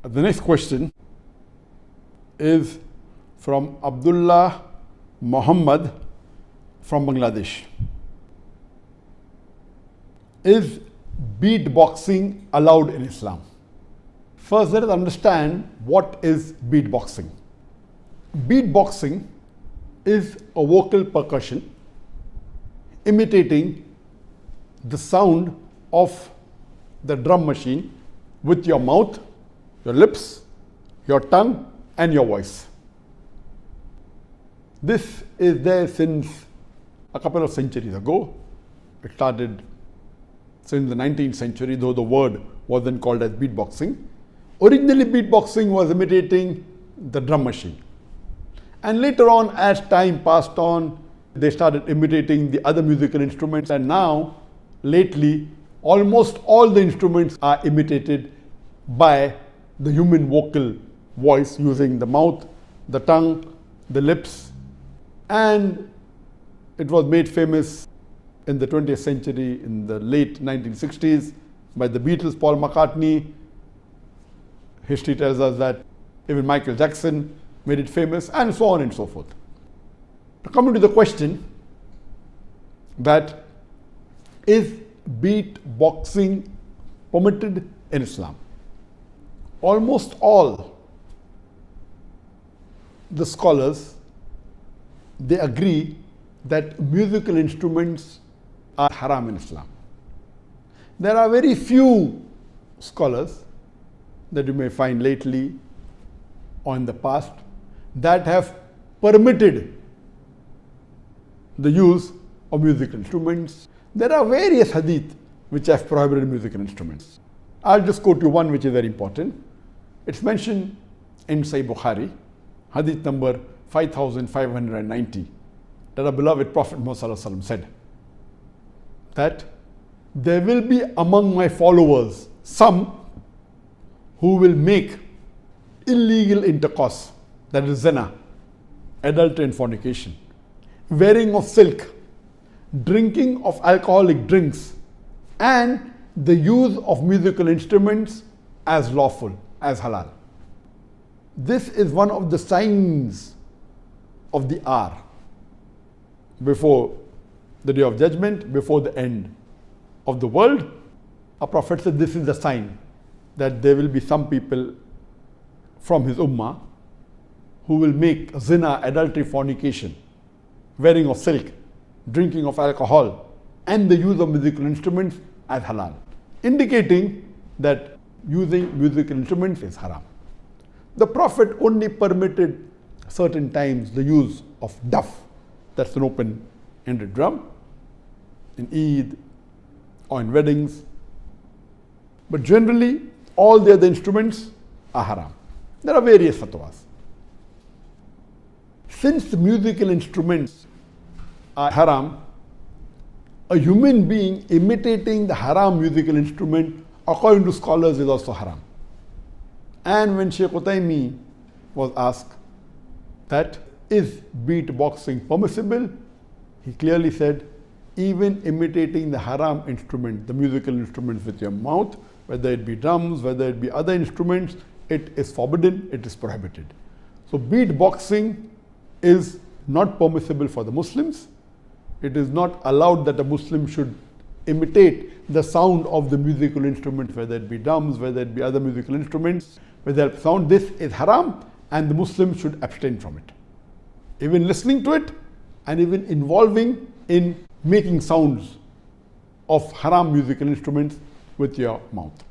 The next question is from Abdullah Muhammad from Bangladesh. Is beatboxing allowed in Islam? First, let us understand what is beatboxing. Beatboxing is a vocal percussion imitating the sound of the drum machine with your mouth, your lips, your tongue, and your voice. This is there since a couple of centuries ago. It started since the 19th century, though the word wasn't called as beatboxing. Originally, beatboxing was imitating the drum machine. And later on, as time passed on, they started imitating the other musical instruments. And now, lately, almost all the instruments are imitated by the human vocal voice using the mouth, the tongue, the lips. And it was made famous in the 20th century, in the late 1960s, by the Beatles, Paul McCartney. History tells us that even Michael Jackson made it famous, and so on and so forth. Coming to the question that is beatboxing permitted in Islam? Almost all the scholars, they agree that musical instruments are haram in Islam. There are very few scholars that you may find lately or in the past that have permitted the use of musical instruments. There are various hadith which have prohibited musical instruments. I'll just quote you one which is very important. It's mentioned in Sahih Bukhari, hadith number 5590, that our beloved Prophet Muhammad said that there will be among my followers some who will make illegal intercourse, that is zina, adultery and fornication, wearing of silk, drinking of alcoholic drinks, and the use of musical instruments as lawful, as halal. This is one of the signs of the hour before the day of judgment, before the end of the world. Our Prophet said this is the sign that there will be some people from his ummah who will make zina, adultery, fornication, wearing of silk, drinking of alcohol, and the use of musical instruments as halal, indicating that using musical instruments is haram. The Prophet only permitted certain times the use of duff, that's an open-ended drum, in Eid or in weddings. But generally, all the other instruments are haram. There are various fatwas. Since the musical instruments are haram, a human being imitating the haram musical instrument, according to scholars, is also haram. And when Shaykh Uthaymeen was asked that is beatboxing permissible, he clearly said, even imitating the haram instrument, the musical instruments with your mouth, whether it be drums, whether it be other instruments, it is forbidden, it is prohibited. So beatboxing is not permissible for the Muslims. It is not allowed that a Muslim should imitate the sound of the musical instruments, whether it be drums, whether it be other musical instruments, whether it sound. This is haram, and the Muslim should abstain from it. Even listening to it, and even involving in making sounds of haram musical instruments with your mouth.